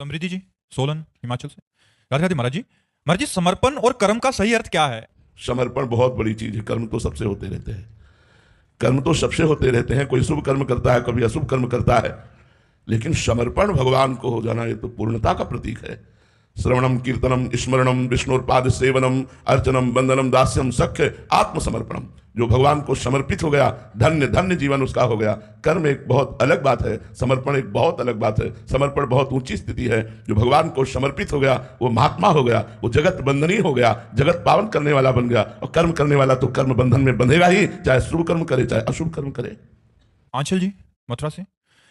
समृद्धि जी, सोलन हिमाचल से। राधे राधे महाराज जी। महाराज जी, समर्पण और कर्म का सही अर्थ क्या है? समर्पण बहुत बड़ी चीज है। कर्म तो सबसे होते रहते हैं, कर्म तो सबसे होते रहते हैं। कोई शुभ कर्म करता है, कभी अशुभ कर्म करता है, लेकिन समर्पण भगवान को हो जाना, ये तो पूर्णता का प्रतीक है। श्रवणम कीर्तनम स्मरणम विष्णुपाद सेवनम अर्चनम बंदनम दास्यम सख्य आत्मसमर्पणम। जो भगवान को समर्पित हो गया, धन्य धन्य जीवन उसका हो गया। कर्म एक बहुत अलग बात है, समर्पण एक बहुत अलग बात है। समर्पण बहुत ऊंची स्थिति है। जो भगवान को समर्पित हो गया वो महात्मा हो गया, वो जगत बंधनीय हो गया, जगत पावन करने वाला बन गया। और कर्म करने वाला तो कर्म बंधन में बंधेगा ही, चाहे शुभ कर्म करे चाहे अशुभ कर्म करे। आंचल जी, मथुरा से।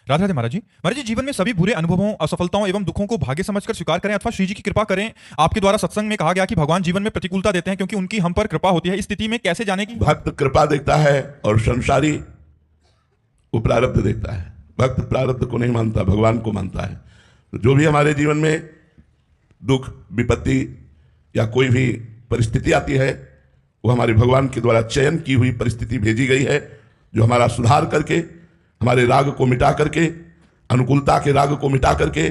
राधे राधे महाराज जी। महाराज जी, जीवन में सभी बुरे अनुभवों, असफलताओं एवं दुखों को भाग्य समझकर स्वीकार करें अथवा श्री जी की कृपा करें। आपके द्वारा सत्संग में कहा गया कि भगवान जीवन में प्रतिकूलता देते हैं क्योंकि उनकी हम पर कृपा होती है। इस स्थिति में कैसे जाने की? भक्त कृपा देखता है और संसारी वो प्रारब्ध देखता है। भक्त प्रारब्ध को नहीं मानता, भगवान को मानता है। तो जो भी हमारे जीवन में दुख विपत्ति या कोई भी परिस्थिति आती है, वो हमारे भगवान के द्वारा चयन की हुई परिस्थिति भेजी गई है, जो हमारा सुधार करके, हमारे राग को मिटा करके, अनुकूलता के राग को मिटा करके,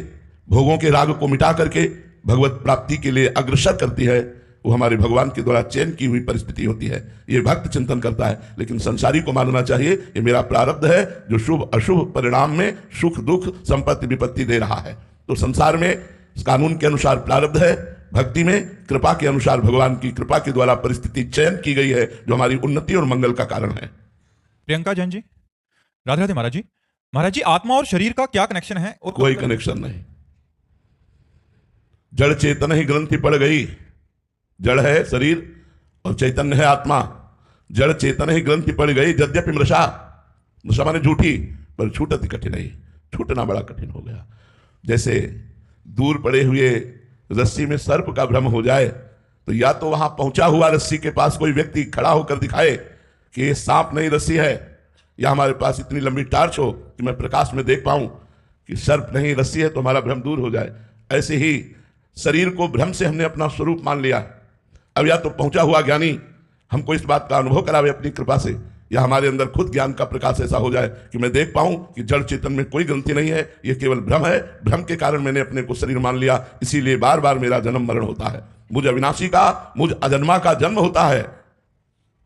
भोगों के राग को मिटा करके भगवत प्राप्ति के लिए अग्रसर करती है। वो हमारे भगवान के द्वारा चयन की हुई परिस्थिति होती है। ये भक्त चिंतन करता है। लेकिन संसारी को मानना चाहिए ये मेरा प्रारब्ध है, जो शुभ अशुभ परिणाम में सुख दुख संपत्ति विपत्ति दे रहा है। तो संसार में कानून के अनुसार प्रारब्ध है, भक्ति में कृपा के अनुसार भगवान की कृपा के द्वारा परिस्थिति चयन की गई है, जो हमारी उन्नति और मंगल का कारण है। प्रियंका जैन जी। राधे राधे महाराज जी। महाराज जी, आत्मा और शरीर का क्या कनेक्शन है? और कोई कनेक्शन नहीं। जड़ चेतन ही ग्रंथि पड़ गई। जड़ है शरीर और चैतन्य है आत्मा। जड़ चेतन ही ग्रंथि पड़ गई। यद्यपि मृषा, मृषा माने झूठी, पर छूटती कठिन ही, छूटना बड़ा कठिन हो गया। जैसे दूर पड़े हुए रस्सी में सर्प का भ्रम हो जाए, तो या तो वहां पहुंचा हुआ रस्सी के पास कोई व्यक्ति खड़ा होकर दिखाए कि ये सांप नहीं रस्सी है, या हमारे पास इतनी लंबी टार्च हो कि मैं प्रकाश में देख पाऊं कि सर्प नहीं रस्सी है, तो हमारा भ्रम दूर हो जाए। ऐसे ही शरीर को भ्रम से हमने अपना स्वरूप मान लिया। अब या तो पहुंचा हुआ ज्ञानी हमको इस बात का अनुभव करावे अपनी कृपा से, या हमारे अंदर खुद ज्ञान का प्रकाश ऐसा हो जाए कि मैं देख पाऊं कि जड़ चेतन में कोई ग्रंथि नहीं है, ये केवल भ्रम है। भ्रम के कारण मैंने अपने को शरीर मान लिया, इसीलिए बार बार मेरा जन्म मरण होता है। मुझ अविनाशी का, मुझ अजन्मा का जन्म होता है,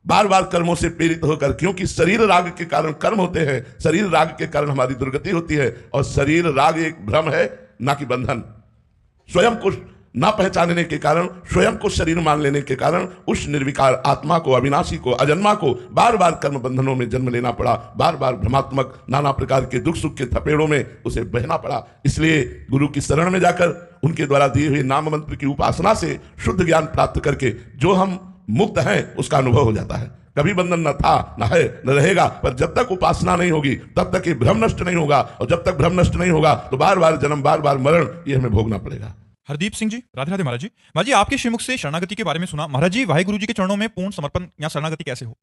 बार बार कर्मों से प्रेरित होकर। क्योंकि शरीर राग के कारण कर्म होते हैं, शरीर राग के कारण हमारी दुर्गति होती है। और शरीर राग एक भ्रम है, ना कि बंधन। स्वयं को ना पहचानने के कारण, स्वयं को शरीर मान लेने के कारण उस निर्विकार आत्मा को, अविनाशी को, अजन्मा को बार बार कर्म बंधनों में जन्म लेना पड़ा। बार बार भ्रमात्मक नाना प्रकार के दुख सुख के थपेड़ों में उसे बहना पड़ा। इसलिए गुरु की शरण में जाकर उनके द्वारा दिए हुए नाम मंत्र की उपासना से शुद्ध ज्ञान प्राप्त करके जो हम मुक्त हैं उसका अनुभव हो जाता है। कभी बंधन न था, न है, न रहेगा। पर जब तक उपासना नहीं होगी तब तक ये भ्रम नष्ट नहीं होगा, और जब तक भ्रम नष्ट नहीं होगा तो बार बार जन्म, बार बार मरण, ये हमें भोगना पड़ेगा। हरदीप सिंह जी। राधे राधे महाराज जी। महाराज जी, आपके श्रीमुख से शरणागति के बारे में सुना। महाराज जी, वाहिगुरु जी के चरणों में पूर्ण समर्पण या शरणागति कैसे हो?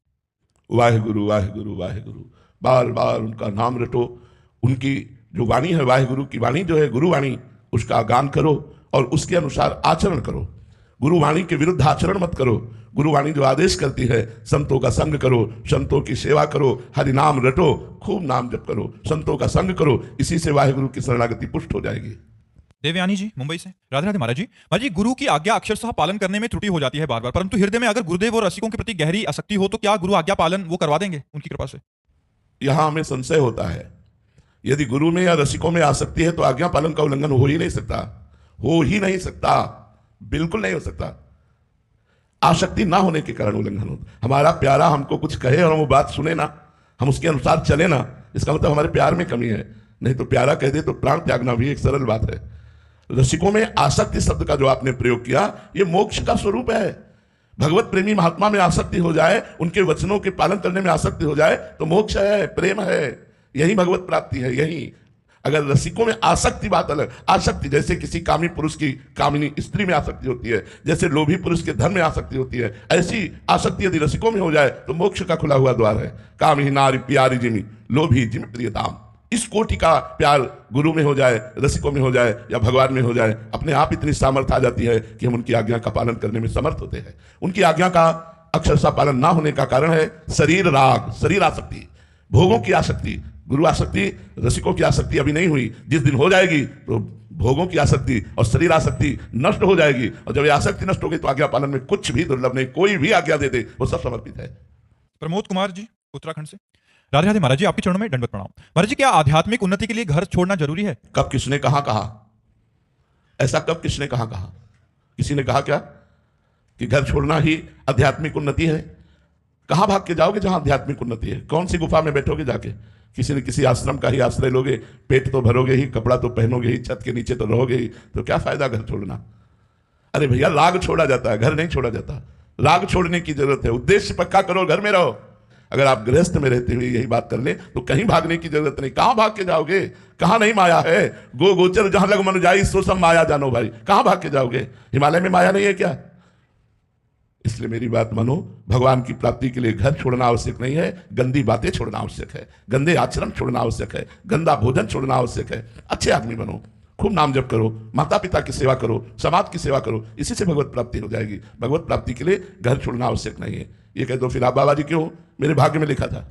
वाहिगुरु वाहिगुरु वाहिगुरु, बार बार उनका नाम रटो। उनकी जो वाणी है, वाहिगुरु की वाणी जो है, गुरु वाणी, उसका गान करो और उसके अनुसार आचरण करो। गुरुवाणी के विरुद्ध आचरण मत करो। गुरुवाणी जो आदेश करती है, संतों का संग करो, संतों की सेवा करो, हरि नाम रटो, खूब नाम जप करो, संतों का संग करो, इसी से वाहिगुरु की शरणागति पुष्ट हो जाएगी। देवयानी जी, मुंबई से। राधे राधे महाराज जी। महाराज जी, गुरु की आज्ञा अक्षरशः पालन करने में त्रुटि हो जाती है बार बार, परंतु हृदय में अगर गुरुदेव और रसिकों के प्रति गहरी आसक्ति हो तो क्या गुरु आज्ञा पालन वो करवा देंगे उनकी कृपा से? यहां हमें संशय होता है। यदि गुरु में या रसिकों में आसक्ति है तो आज्ञा पालन का उल्लंघन हो ही नहीं सकता, हो ही नहीं सकता, बिल्कुल नहीं हो सकता। आसक्ति ना होने के कारण उल्लंघन होता। हमारा प्यारा हमको कुछ कहे और हम वो बात सुने ना, हम उसके अनुसार चले ना, इसका मतलब हमारे प्यार में कमी है। नहीं तो प्यारा कह दे तो प्राण त्यागना भी एक सरल बात है। रसिकों में आसक्ति शब्द का जो आपने प्रयोग किया, ये मोक्ष का स्वरूप है। भगवत प्रेमी महात्मा में आसक्ति हो जाए, उनके वचनों के पालन करने में आसक्ति हो जाए तो मोक्ष है, प्रेम है, यही भगवत प्राप्ति है। यही अगर रसिकों में आसक्ति, बात अलग। आसक्ति जैसे किसी कामी पुरुष की कामिनी स्त्री में आसक्ति होती है, जैसे लोभी पुरुष के धन में आसक्ति होती है, ऐसी आसक्ति यदि रसिकों में हो जाए तो मोक्ष का खुला हुआ द्वार है। काम ही नारी प्यारी जिमी, लोभी जिमी प्रियताम। इस कोटि का प्यार गुरु में हो जाए, रसिकों में हो जाए या भगवान में हो जाए, अपने आप इतनी सामर्थ्य आ जाती है कि हम उनकी आज्ञा का पालन करने में समर्थ होते हैं। उनकी आज्ञा का अक्षरशः पालन ना होने का कारण है शरीर राग, शरीर आसक्ति, भोगों की आसक्ति, गुरु आसक्ति, रसिकों की आसक्ति अभी नहीं हुई, जिस दिन हो जाएगी तो भोगों की आसक्ति और शरीर आसक्ति नष्ट हो जाएगी। और जब ये आसक्ति नष्ट हो गई तो आज्ञा पालन में कुछ भी दुर्लभ नहीं, कोई भी आज्ञा दे दे वो सब समर्पित है। प्रमोद कुमार जी उत्तराखंड से। राधे राधे महाराज जी, आपके चरणों में दंडवत प्रणाम। महाराज जी, क्या आध्यात्मिक उन्नति के लिए घर छोड़ना जरूरी है? कब किसने कहा ऐसा? कब किसने कहा? किसी ने कहा क्या कि घर छोड़ना ही आध्यात्मिक उन्नति है? कहां भाग के जाओगे जहां आध्यात्मिक उन्नति है? कौन सी गुफा में बैठोगे जाके? किसी न किसी आश्रम का ही आश्रय लोगे, पेट तो भरोगे ही, कपड़ा तो पहनोगे ही, छत के नीचे तो रहोगे ही, तो क्या फायदा घर छोड़ना? अरे भैया, राग छोड़ा जाता है, घर नहीं छोड़ा जाता। राग छोड़ने की जरूरत है, उद्देश्य पक्का करो, घर में रहो। अगर आप गृहस्थ में रहते हुए यही बात कर ले तो कहीं भागने की जरूरत नहीं। कहां भाग के जाओगे? कहां नहीं माया है? गो गोचर जहां लग मन जाई सो सब माया जानो भाई। कहां भाग के जाओगे? हिमालय में माया नहीं है क्या? इसलिए मेरी बात मानो, भगवान की प्राप्ति के लिए घर छोड़ना आवश्यक नहीं है, गंदी बातें छोड़ना आवश्यक है, गंदे आचरण छोड़ना आवश्यक है, गंदा भोजन छोड़ना आवश्यक है। अच्छे आदमी बनो, खूब नाम जप करो, माता पिता की सेवा करो, समाज की सेवा करो, इसी से भगवत प्राप्ति हो जाएगी। भगवत प्राप्ति के लिए घर छोड़ना आवश्यक नहीं है। ये कह दो फिर आप बाबा जी क्यों? मेरे भाग्य में लिखा था।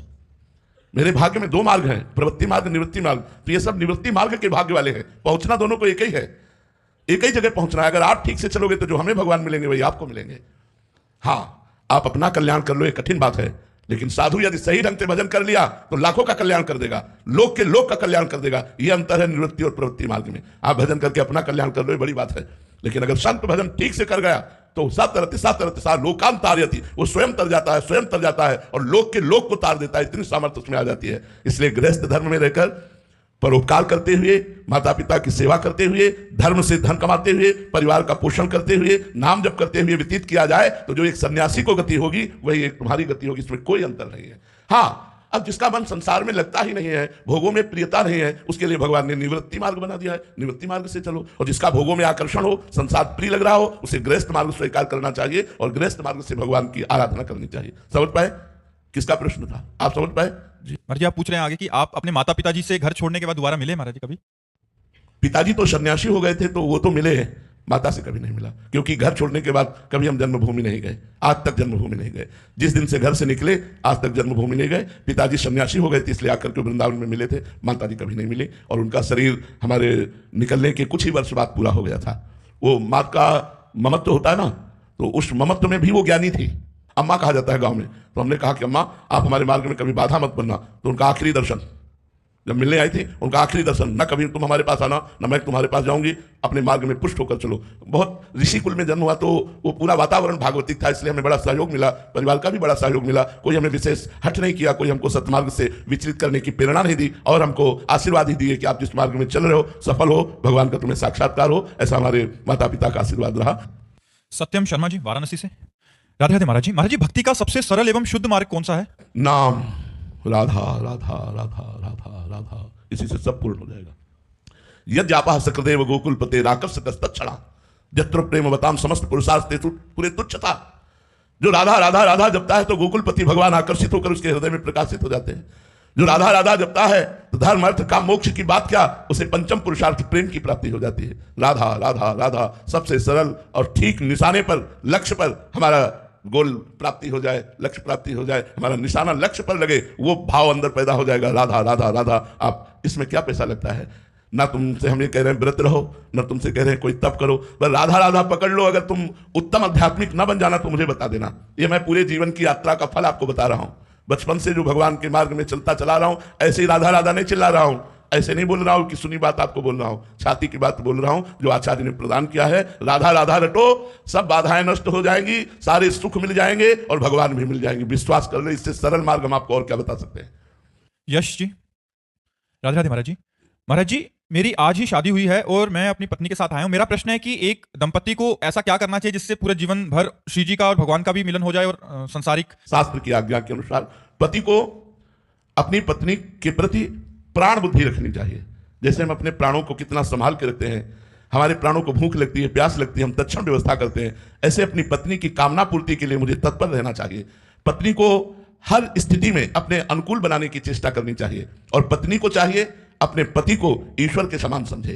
मेरे भाग्य में 2 मार्ग हैं, प्रवृत्ति मार्ग, निवृत्ति मार्ग। तो ये सब निवृत्ति मार्ग के भाग्य वाले हैं। पहुंचना दोनों को एक ही है, एक ही जगह पहुंचना है। अगर आप ठीक से चलोगे तो जो हमें भगवान मिलेंगे वही आपको मिलेंगे। हाँ, आप अपना कल्याण कर लो, ये कठिन बात है, लेकिन साधु यदि सही ढंग से भजन कर लिया तो लाखों का कल्याण कर देगा, लोक के लोक का कल्याण कर देगा। यह अंतर है निवृत्ति और प्रवृत्ति मार्ग में। आप भजन करके अपना कल्याण कर लो, ये बड़ी बात है, लेकिन अगर संत भजन ठीक से कर गया तो सा लोकांत तारयति, वो स्वयं तर जाता है, स्वयं तर जाता है और लोक के लोक को तार देता है। इतनी सामर्थ्य उसमें आ जाती है। इसलिए गृहस्थ धर्म में रहकर परोपकार करते हुए, माता पिता की सेवा करते हुए, धर्म से धन कमाते हुए, परिवार का पोषण करते हुए, नाम जप करते हुए व्यतीत किया जाए तो जो एक सन्यासी को गति होगी वही एक तुम्हारी गति होगी। इसमें कोई अंतर नहीं है। हाँ, अब जिसका मन संसार में लगता ही नहीं है, भोगों में प्रियता नहीं है, उसके लिए भगवान ने निवृत्ति मार्ग बना दिया है। निवृत्ति मार्ग से चलो। और जिसका भोगों में आकर्षण हो, संसार प्रिय लग रहा हो, उसे गृहस्थ मार्ग स्वीकार करना चाहिए और गृहस्थ मार्ग से भगवान की आराधना करनी चाहिए। समझ पाए? किसका प्रश्न था? आप समझ पाए? जी महाराज जी, आप पूछ रहे हैं आगे कि आप अपने माता पिताजी से घर छोड़ने के बाद दोबारा मिले महाराज जी कभी? पिताजी तो सन्यासी हो गए थे तो वो तो मिले हैं, माता से कभी नहीं मिला, क्योंकि घर छोड़ने के बाद कभी हम जन्मभूमि नहीं गए, आज तक जन्मभूमि नहीं गए। जिस दिन से घर से निकले आज तक जन्मभूमि नहीं गए। पिताजी सन्यासी हो गए थे इसलिए आकर के वृंदावन में मिले थे, माता जी कभी नहीं मिले। और उनका शरीर हमारे निकलने के कुछ ही वर्ष बाद पूरा हो गया था। वो माँ का ममत्व होता है ना, तो उस ममत्व में भी वो ज्ञानी थी। अम्मा कहा जाता है गाँव में। तो हमने कहा कि अम्मा आप हमारे मार्ग में कभी बाधा मत बनना। तो उनका आखिरी दर्शन जब मिलने आई थी, उनका आखिरी दर्शन, न कभी तुम हमारे पास आना न मैं तुम्हारे पास जाऊंगी, अपने मार्ग में पुष्ट होकर चलो। बहुत ऋषि कुल में जन्म हुआ तो वो पूरा वातावरण भागवतिक था, इसलिए हमें बड़ा सहयोग मिला, परिवार का भी बड़ा सहयोग मिला। कोई हमें विशेष हट नहीं किया, कोई हमको सतमार्ग से विचलित करने की प्रेरणा नहीं दी और हमको आशीर्वाद ही दिए कि आप जिस मार्ग में चल रहे हो सफल हो, भगवान का तुम्हें साक्षात्कार हो। ऐसा हमारे माता पिता का आशीर्वाद रहा। सत्यम शर्मा जी वाराणसी से। राधे राधे महाराज जी। महाराज जी, भक्ति का सबसे सरल एवं शुद्ध मार्ग कौन सा है? नाम, राधा राधा राधा राधा राधा, इसी से सब पूर्ण हो जाएगा। यद्यापः सकृदेव गोकुलपते राकर्षकस्तच्छणा यत्र प्रेम बताम समस्त पुरुषार्थे पूरे तुच्छता। जो राधा राधा राधा जपता है तो गोकुलपति भगवान आकर्षित होकर उसके हृदय में प्रकाशित हो जाते हैं। जो राधा राधा जपता है तो धर्म अर्थ काम मोक्ष की बात क्या, उसे पंचम पुरुषार्थ प्रेम की प्राप्ति हो जाती है। राधा राधा राधा सबसे सरल और ठीक निशाने पर, लक्ष्य पर हमारा गोल प्राप्ति हो जाए, लक्ष्य प्राप्ति हो जाए, हमारा निशाना लक्ष्य पर लगे, वो भाव अंदर पैदा हो जाएगा। राधा राधा राधा। आप इसमें क्या पैसा लगता है? ना तुमसे हम ये कह रहे हैं व्रत रहो, ना तुमसे कह रहे हैं कोई तप करो, बस राधा राधा पकड़ लो। अगर तुम उत्तम आध्यात्मिक ना बन जाना तो मुझे बता देना। ये मैं पूरे जीवन की यात्रा का फल आपको बता रहा हूं। बचपन से जो भगवान के मार्ग में चलता चला रहा हूं, ऐसे ही राधा राधा नहीं चिल्ला रहा हूं, ऐसे नहीं बोल रहा हूं कि सुनी बात आपको बोल रहा हूं, छाती की बात बोल रहा हूं जो आचार्य ने प्रदान किया है। राधा राधा रटो, सब बाधाएं नष्ट हो जाएंगी, सारे सुख मिल जाएंगे और भगवान भी मिल जाएंगे। विश्वास कर ले, इससे सरल मार्ग हम आपको और क्या बता सकते हैं। यश जी। राधे राधे महाराज जी। महाराज जी, मेरी आज ही शादी हुई है और मैं अपनी पत्नी के साथ आया हूं। मेरा प्रश्न है कि एक दंपति को ऐसा क्या करना चाहिए जिससे पूरे जीवन भर श्री जी का और भगवान का भी मिलन हो जाए और संसारिक। शास्त्र की आज्ञा के अनुसार पति को अपनी पत्नी के प्रति प्राण बुद्धि रखनी चाहिए। जैसे हम अपने प्राणों को कितना संभाल के रखते हैं, हमारे प्राणों को भूख लगती है, प्यास लगती है, हम तत्क्षण व्यवस्था करते हैं, ऐसे अपनी पत्नी की कामना पूर्ति के लिए मुझे तत्पर रहना चाहिए। पत्नी को हर स्थिति में अपने अनुकूल बनाने की चेष्टा करनी चाहिए और पत्नी को चाहिए अपने पति को ईश्वर के समान समझे।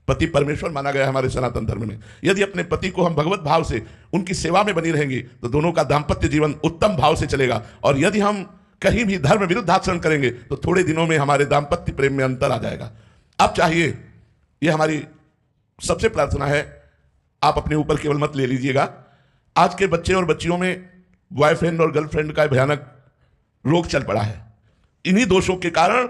पति परमेश्वर माना गया है हमारे सनातन धर्म में। यदि अपने पति को हम भगवत भाव से उनकी सेवा में बनी रहेंगे तो दोनों का दाम्पत्य जीवन उत्तम भाव से चलेगा। और यदि हम कहीं भी धर्म विरुद्ध आचरण करेंगे तो थोड़े दिनों में हमारे दाम्पत्य प्रेम में अंतर आ जाएगा। अब चाहिए, यह हमारी सबसे प्रार्थना है, आप अपने ऊपर केवल मत ले लीजिएगा। आज के बच्चे और बच्चियों में बॉयफ्रेंड और गर्लफ्रेंड का भयानक रोग चल पड़ा है। इन्हीं दोषों के कारण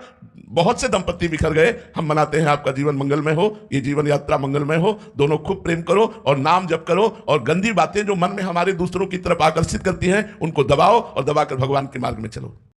बहुत से दंपत्ति बिखर गए। हम मनाते हैं आपका जीवन मंगलमय हो, ये जीवन यात्रा मंगलमय हो। दोनों खूब प्रेम करो और नाम जप करो, और गंदी बातें जो मन में हमारे दूसरों की तरफ आकर्षित करती हैं उनको दबाओ और दबाकर भगवान के मार्ग में चलो।